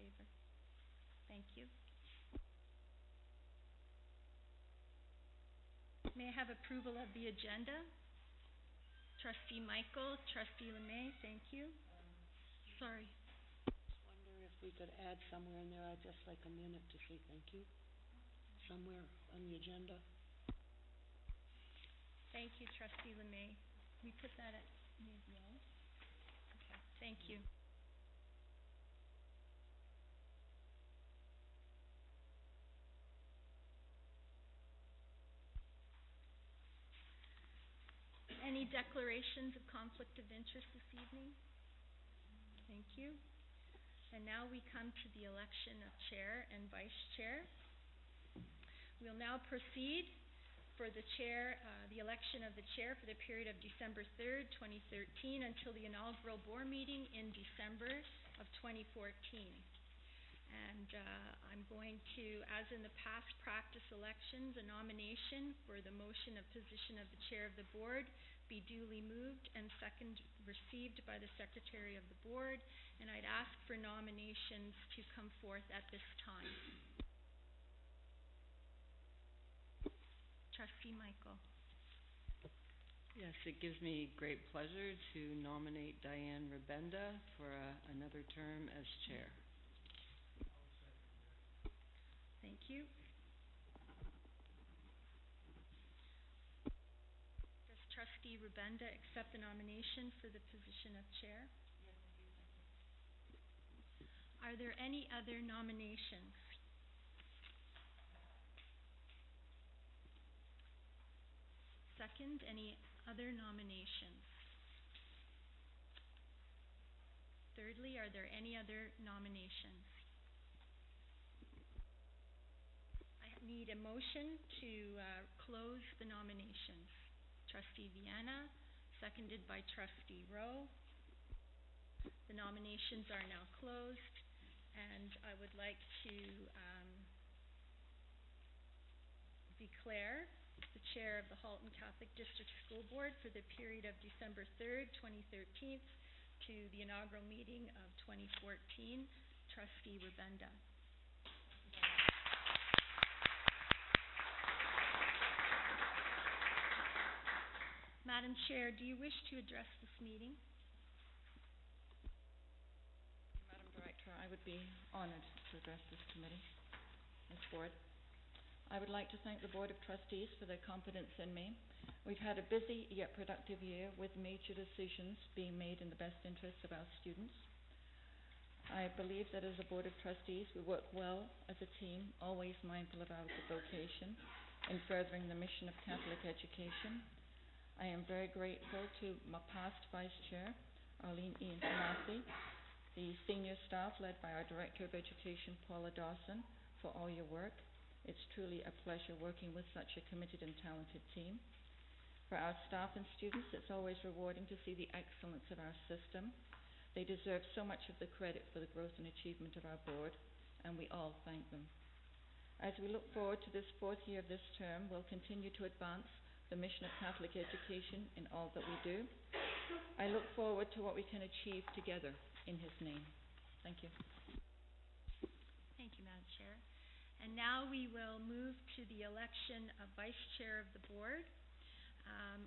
favor? Thank you. May I have approval of the agenda? Trustee Michael, Trustee Lemay, thank you. Sorry. I wonder if we could add somewhere in there, I'd just like a minute to say thank you. Somewhere on the agenda. Thank you, Trustee Lemay. We put that at mid-row. Okay, thank you. Any declarations of conflict of interest this evening? Thank you. And now we come to the election of chair and vice chair. We'll now proceed for the chair, the election of the chair for the period of December 3rd, 2013 until the inaugural board meeting in December of 2014. And I'm going to, as in the past practice elections, a nomination for the motion of position of the chair of the board be duly moved and second received by the secretary of the board. And I'd ask for nominations to come forth at this time. Trustee Michael. Yes, it gives me great pleasure to nominate Diane Rabenda for another term as chair. Thank you. Does Trustee Rabenda accept the nomination for the position of chair? Yes, I do. Thank you. Are there any other nominations? Second, any other nominations? Thirdly, are there any other nominations? I need a motion to close the nominations. Trustee Viana, seconded by Trustee Rowe. The nominations are now closed, and I would like to declare the chair of the Halton Catholic District School Board for the period of December 3rd, 2013 to the inaugural meeting of 2014, Trustee Rabenda. Madam Chair, do you wish to address this meeting? Madam Director, I would be honoured to address this committee, this board. I would like to thank the Board of Trustees for their confidence in me. We've had a busy yet productive year with major decisions being made in the best interests of our students. I believe that as a Board of Trustees we work well as a team, always mindful of our vocation in furthering the mission of Catholic education. I am very grateful to my past Vice Chair, Arlene Ian Tomasi, the senior staff led by our Director of Education, Paula Dawson, for all your work. It's truly a pleasure working with such a committed and talented team. For our staff and students, it's always rewarding to see the excellence of our system. They deserve so much of the credit for the growth and achievement of our board, and we all thank them. As we look forward to this fourth year of this term, we'll continue to advance the mission of Catholic education in all that we do. I look forward to what we can achieve together in His name. Thank you. Thank you, Madam Chair. And now we will move to the election of Vice Chair of the Board.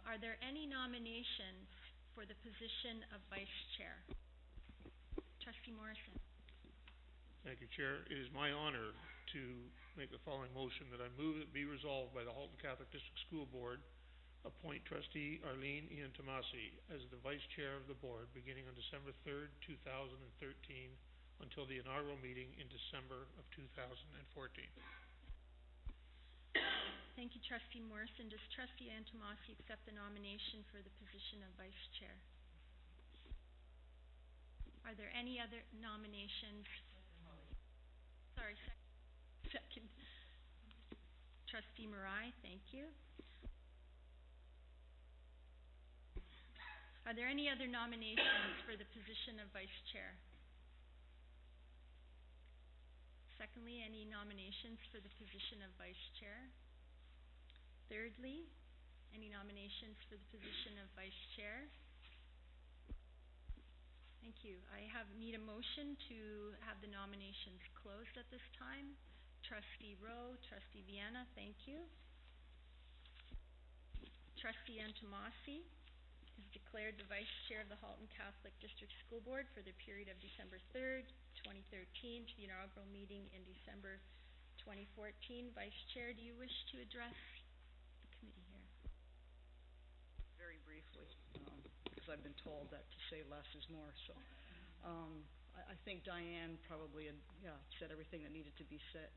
Are there any nominations for the position of Vice Chair? Trustee Morrison. Thank you, Chair. It is my honor to make the following motion that I move it be resolved by the Halton Catholic District School Board appoint Trustee Arlene Ian Tomasi as the Vice Chair of the Board beginning on December 3rd, 2013 until the inaugural meeting in December of 2014. Thank you, Trustee Morrison. Does Trustee Ann Tomasi accept the nomination for the position of Vice Chair? Are there any other nominations? Sorry, second. Trustee Marai, thank you. Are there any other nominations for the position of Vice Chair? Secondly, any nominations for the position of Vice Chair? Thirdly, any nominations for the position of Vice Chair? Thank you. Need a motion to have the nominations closed at this time. Trustee Rowe, Trustee Vienna, thank you. Trustee Antomasi is declared the Vice Chair of the Halton Catholic District School Board for the period of December 3rd, 2013 to the inaugural meeting in December 2014. Vice Chair, do you wish to address the committee here? Very briefly, because I've been told that to say less is more. So I think Diane probably had said everything that needed to be said.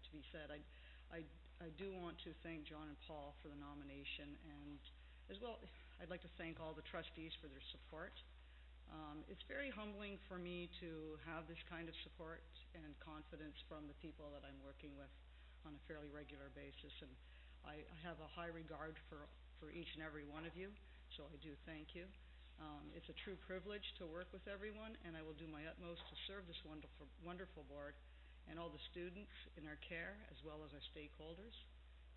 I do want to thank John and Paul for the nomination, and as well, I'd like to thank all the trustees for their support. It's very humbling for me to have this kind of support and confidence from the people that I'm working with on a fairly regular basis, and I have a high regard for each and every one of you, so I do thank you. It's a true privilege to work with everyone, and I will do my utmost to serve this wonderful board and all the students in our care, as well as our stakeholders.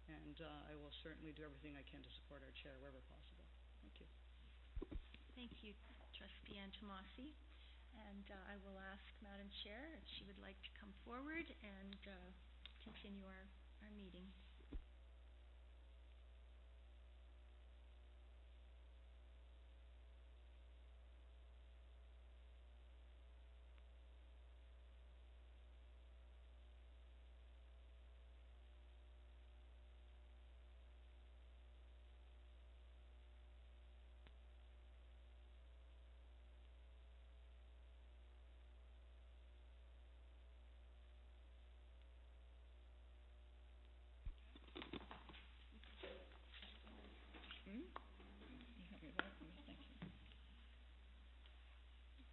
And I will certainly do everything I can to support our chair wherever possible. Thank you. Thank you, Trustee Antomasi. And I will ask Madam Chair if she would like to come forward and continue our meeting.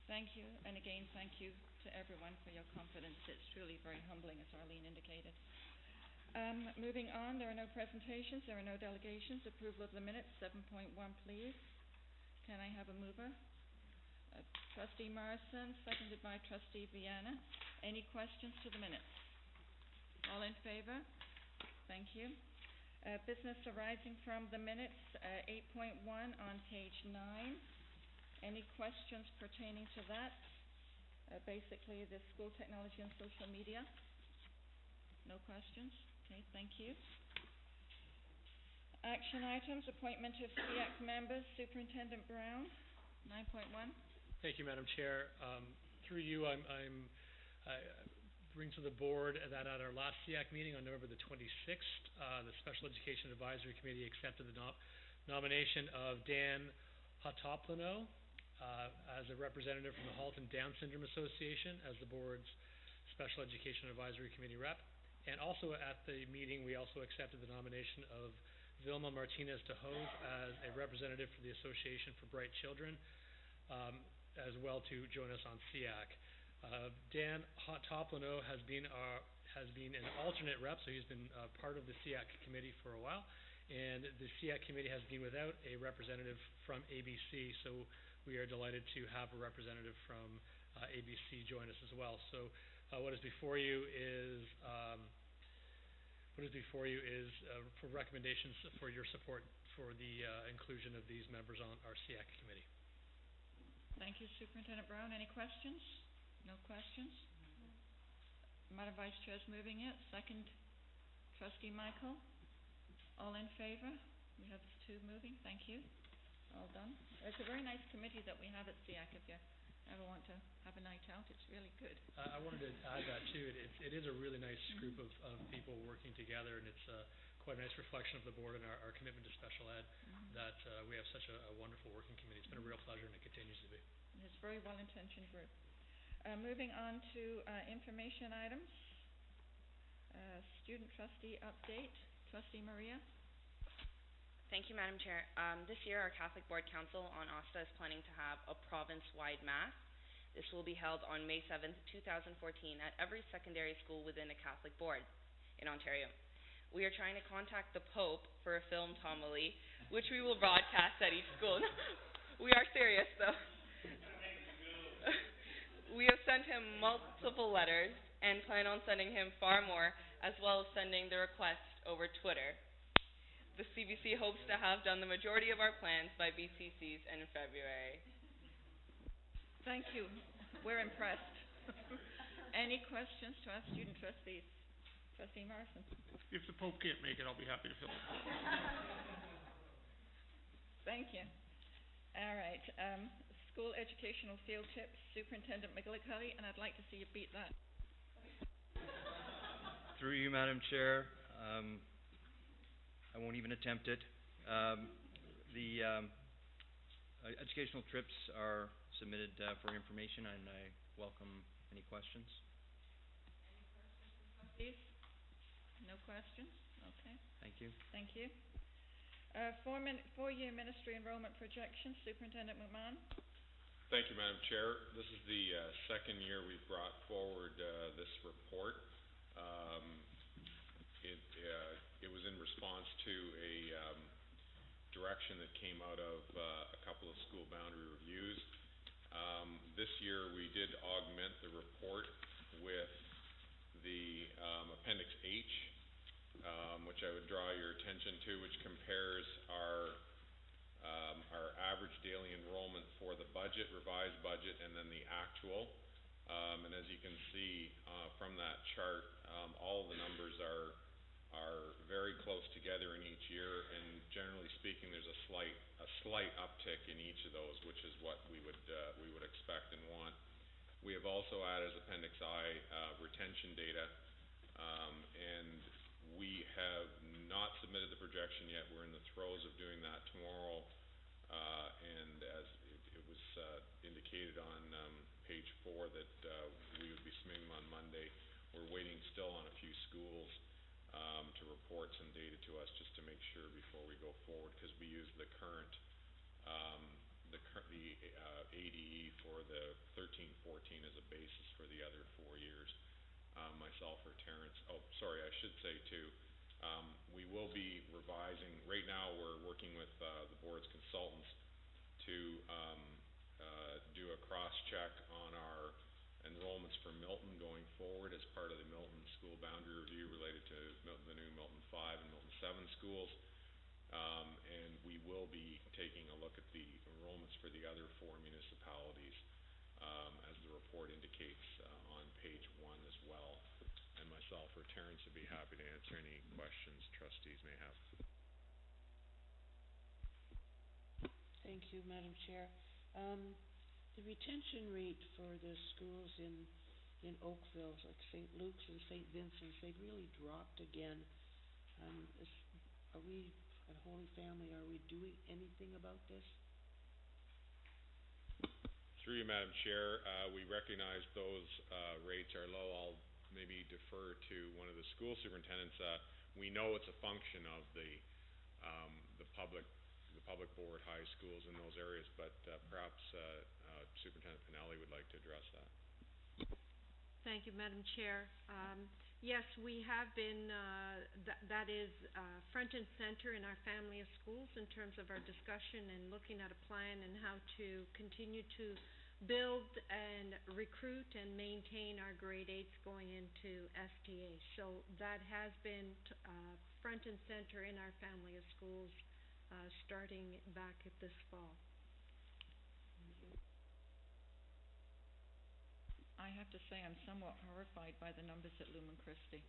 Thank you, and again, thank you to everyone for your confidence. It's truly very humbling, as Arlene indicated. Moving on, there are no presentations, there are no delegations. Approval of the minutes, 7.1, please. Can I have a mover? Trustee Morrison, seconded by Trustee Vienna. Any questions to the minutes? All in favor? Thank you. Business arising from the minutes, 8.1 on page 9. Any questions pertaining to that? Basically, the school technology and social media. No questions? Okay, thank you. Action items, appointment of SEAC members, Superintendent Brown, 9.1. Thank you, Madam Chair. Through you, I bring to the board that at our last SEAC meeting on November the 26th, the Special Education Advisory Committee accepted the nomination of Dan Hatoplano as a representative from the Halton Down Syndrome Association as the board's Special Education Advisory Committee rep. And also at the meeting, we also accepted the nomination of Vilma Martinez de Hoz as a representative for the Association for Bright Children, as well to join us on SEAC. Dan Hatoplano has been an alternate rep, so he's been part of the SEAC committee for a while. And the SEAC committee has been without a representative from ABC, so we are delighted to have a representative from ABC join us as well. So what is before you is for recommendations for your support for the inclusion of these members on our SEAC committee. Thank you, Superintendent Brown. Any questions? No questions? Madam Vice Chair is moving it. Second, Trustee Michael. All in favor? We have two moving. Thank you. All done. It's a very nice committee that we have at SEAC. If you ever want to have a night out, it's really good. I wanted to add that too. It is a really nice group of people working together, and it's quite a nice reflection of the board and our commitment to special ed that we have such a wonderful working committee. It's been a real pleasure, and it continues to be. It's a very well-intentioned group. Moving on to information items. Student trustee update. Trustee Maria. Thank you, Madam Chair. This year, our Catholic Board Council on OSTA is planning to have a province-wide Mass. This will be held on May 7th, 2014 at every secondary school within a Catholic board in Ontario. We are trying to contact the Pope for a filmed homily, which we will broadcast at each school. We are serious, though. We have sent him multiple letters and plan on sending him far more, as well as sending the request over Twitter. The CBC hopes to have done the majority of our plans by BCC's in February. Thank you. We're impressed. Any questions to our student trustees? Trustee Morrison? If the Pope can't make it, I'll be happy to fill in. Thank you. All right, school educational field trips, Superintendent McGillicuddy, and I'd like to see you beat that. Through you, Madam Chair, I won't even attempt it. The educational trips are submitted for information, and I welcome any questions. Any questions, trustees? No questions? Okay. Thank you. Thank you. Four-year ministry enrollment projections, Superintendent McMahon. Thank you, Madam Chair. This is the second year we've brought forward this report. It was in response to a direction that came out of a couple of school boundary reviews. This year we did augment the report with the Appendix H, which I would draw your attention to, which compares our average daily enrollment for the budget, revised budget, and then the actual. And as you can see from that chart, all the numbers are very close together in each year, and generally speaking, there's a slight uptick in each of those, which is what we would expect and want. We have also added as Appendix I retention data, and we have not submitted the projection yet. We're in the throes of doing that tomorrow, and as it was indicated on page 4 that we would be submitting them on Monday. We're waiting still on a few schools to report some data to us just to make sure before we go forward, because we use the current ADE for the 13-14 as a basis for the other 4 years. Myself or Terrence. Oh, sorry, I should say too, we will be revising. Right now we're working with the board's consultants to do a cross-check on our enrollments for Milton going forward as part of the Milton school boundary review related to the new Milton 5 and Milton 7 schools. And we will be taking a look at the enrollments for the other 4 municipalities as the report indicates on page 1 as well. And myself or Terrence would be happy to answer any questions trustees may have. Thank you, Madam Chair. The retention rate for the schools in Oakville, like St. Luke's and St. Vincent's, they've really dropped again. Are we, at Holy Family, are we doing anything about this? Through you, Madam Chair, we recognize those rates are low. I'll maybe defer to one of the school superintendents. We know it's a function of the public board high schools in those areas, but perhaps Superintendent Pinelli would like to address that. Thank you, Madam Chair. Yes, we have been, that is front and center in our family of schools in terms of our discussion and looking at a plan and how to continue to build and recruit and maintain our grade 8s going into STA. So that has been front and center in our family of schools starting back at this fall. I have to say I'm somewhat horrified by the numbers at Lumen Christi.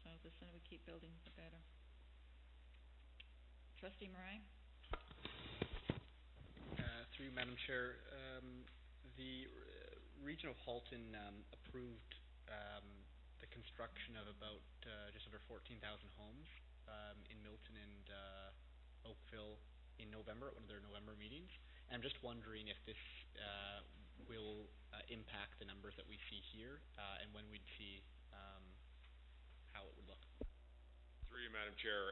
So the sooner we keep building, the better. Trustee Murray? Through you, Madam Chair, the Region of Halton approved the construction of about just under 14,000 homes in Milton and Oakville in November at one of their November meetings. And I'm just wondering if this will impact the numbers that we see here and when we'd see how it would look. Through you, Madam Chair,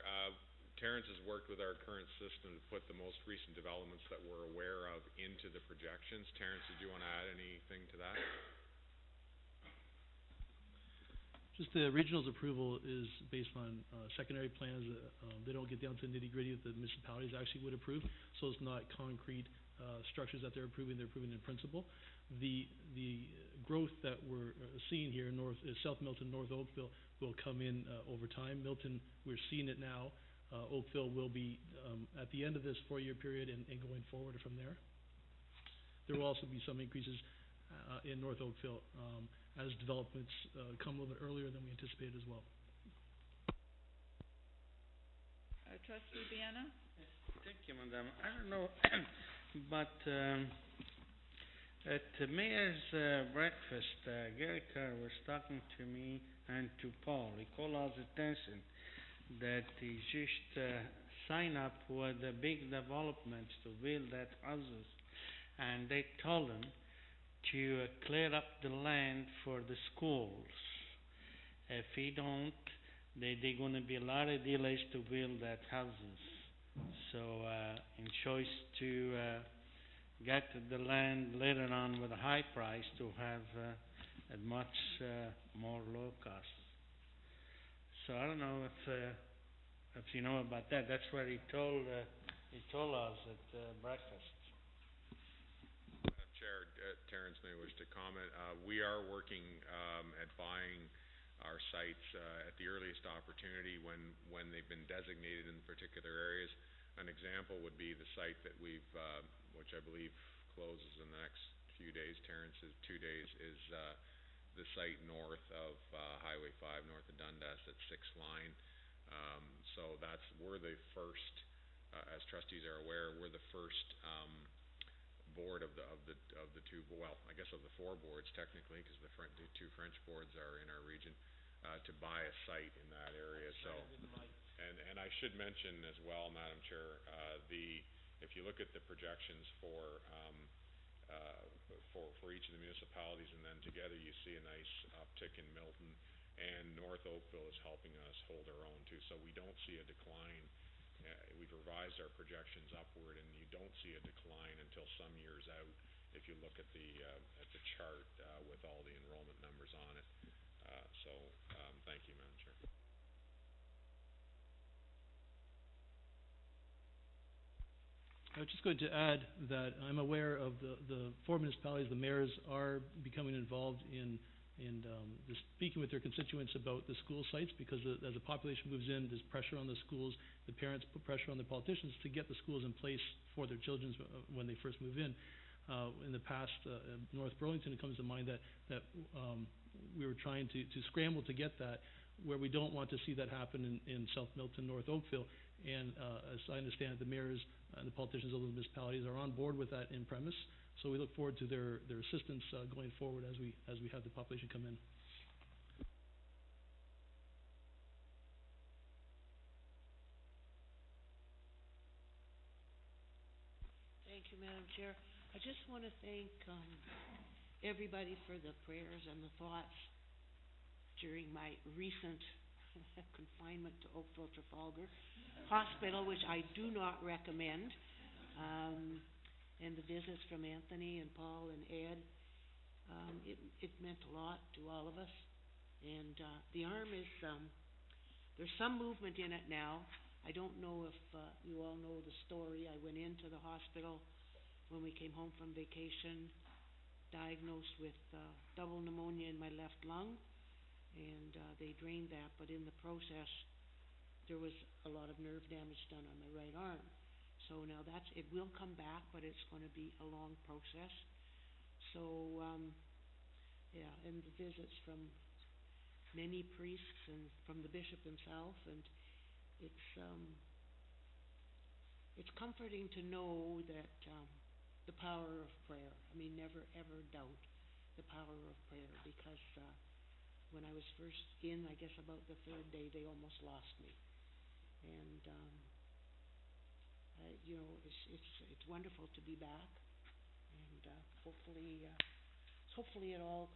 Terrence has worked with our current system to put the most recent developments that we're aware of into the projections. Terrence, did you want to add anything to that? Just the regional's approval is based on secondary plans. They don't get down to nitty-gritty that the municipalities actually would approve, so it's not concrete structures that they're approving in principle. The growth that we're seeing here in South Milton, North Oakville will come in over time. Milton, we're seeing it now. Oakville will be at the end of this 4-year period and going forward from there. There will also be some increases in North Oakville, as developments, come a little bit earlier than we anticipated as well. Trustee Biana? Thank you, Madam. I don't know, but at the mayor's breakfast, Gary Carr was talking to me and to Paul. He called our attention that he just sign up with the big developments to build that houses, and they told him to clear up the land for the schools. If he don't, they're going to be a lot of delays to build that houses. So, in choice to get the land later on with a high price to have a much more low cost. So I don't know if you know about that. That's what he told us at breakfast. Madam Chair, Terrence may wish to comment. We are working at buying our sites at the earliest opportunity when they've been designated in particular areas. An example would be the site that we've, which I believe closes in the next few days. Terrence, is 2 days, is the site north of Highway 5, north of Dundas at 6th Line. So we're the first, as trustees are aware, we're the first board of the two, well, I guess of the 4 boards technically, because the 2 French boards are in our region, to buy a site in that area. So, and I should mention as well, Madam Chair, if you look at the projections for each of the municipalities, and then together you see a nice uptick in Milton, and North Oakville is helping us hold our own too. So we don't see a decline. We've revised our projections upward, and you don't see a decline until some years out if you look at the chart with all the enrollment numbers on it. So thank you, Madam Chair. I was just going to add that I'm aware of the 4 municipalities. The mayors are becoming involved in just speaking with their constituents about the school sites, because as the population moves in, there's pressure on the schools. The parents put pressure on the politicians to get the schools in place for their children when they first move in. In the past, North Burlington, it comes to mind that we were trying to scramble to get that, where we don't want to see that happen in South Milton, North Oakville. And as I understand it, the mayors and the politicians of those municipalities are on board with that in premise. So we look forward to their assistance going forward as we have the population come in. Thank you, Madam Chair. I just want to thank everybody for the prayers and the thoughts during my recent confinement to Oakville Trafalgar Hospital, which I do not recommend, and the visits from Anthony and Paul and Ed. It meant a lot to all of us, and the arm is, there's some movement in it now. I don't know if you all know the story. I went into the hospital when we came home from vacation, diagnosed with double pneumonia in my left lung, and they drained that, but in the process there was a lot of nerve damage done on my right arm. So now it will come back, but it's going to be a long process. So yeah, and the visits from many priests and from the bishop himself, and it's comforting to know that the power of prayer. I mean, never ever doubt the power of prayer, because when I was first in, I guess about the 3rd day, they almost lost me. And you know, it's wonderful to be back, and hopefully it all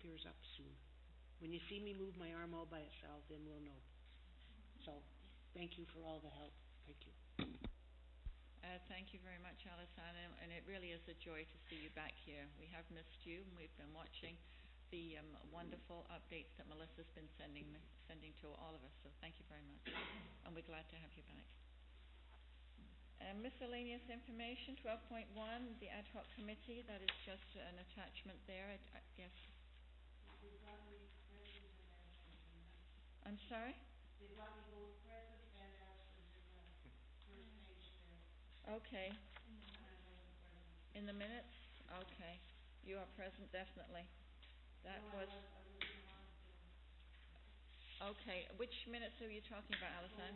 clears up soon. When you see me move my arm all by itself, then we'll know. So, thank you for all the help. Thank you. Thank you very much, Alessandra, and it really is a joy to see you back here. We have missed you, and we've been watching the wonderful updates that Melissa's been sending to all of us. So thank you very much, and we're glad to have you back. Miscellaneous information, 12.1, the ad hoc committee. That is just an attachment there. I guess. I'm sorry? They've got me both present and absent in the first page there. Okay. In the minutes? Okay. You are present, definitely. That was... Okay, which minutes are you talking about, Alison?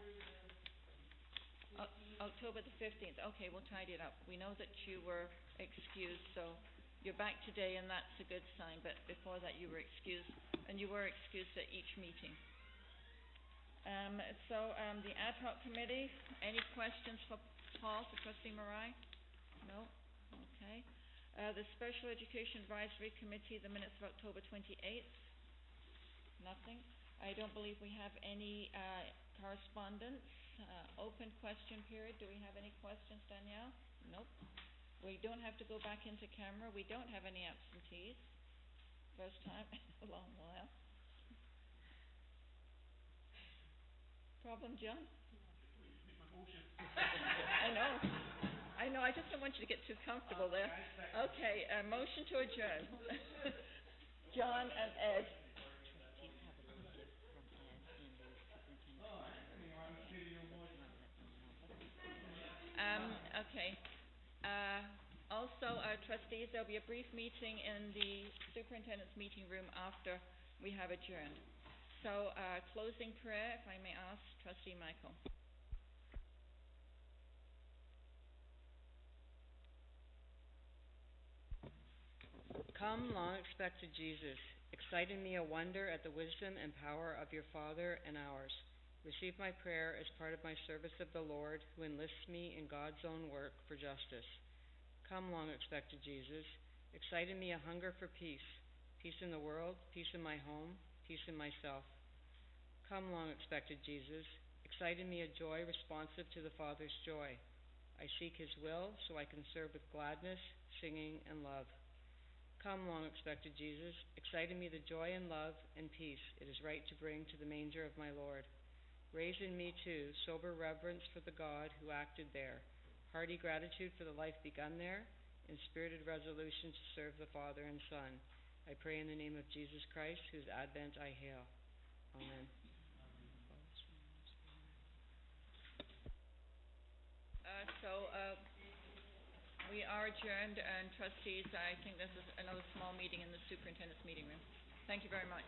October the 15th. Okay, we'll tidy it up. We know that you were excused, so you're back today, and that's a good sign. But before that, you were excused, and you were excused at each meeting. The ad hoc committee, any questions for Paul, for Trustee Marai? No? Okay. The Special Education Advisory Committee, the minutes of October 28th? Nothing. I don't believe we have any correspondence. Open question period. Do we have any questions, Danielle? Nope. We don't have to go back into camera. We don't have any absentees. First time in a long while. Problem, John? I know. I just don't want you to get too comfortable there. Okay, motion to adjourn. John and Ed. Okay. Also, trustees, there'll be a brief meeting in the superintendent's meeting room after we have adjourned. So, closing prayer, if I may ask, Trustee Michael. Come, long-expected Jesus, excite in me a wonder at the wisdom and power of your Father and ours. Receive my prayer as part of my service of the Lord, who enlists me in God's own work for justice. Come, long-expected Jesus, excite in me a hunger for peace, peace in the world, peace in my home, peace in myself. Come, long-expected Jesus, excite in me a joy responsive to the Father's joy. I seek his will so I can serve with gladness, singing, and love. Come, long-expected Jesus, excite in me the joy and love and peace it is right to bring to the manger of my Lord. Raise in me, too, sober reverence for the God who acted there, hearty gratitude for the life begun there, and spirited resolution to serve the Father and Son. I pray in the name of Jesus Christ, whose advent I hail. Amen. We are adjourned, and trustees, I think this is another small meeting in the superintendent's meeting room. Thank you very much.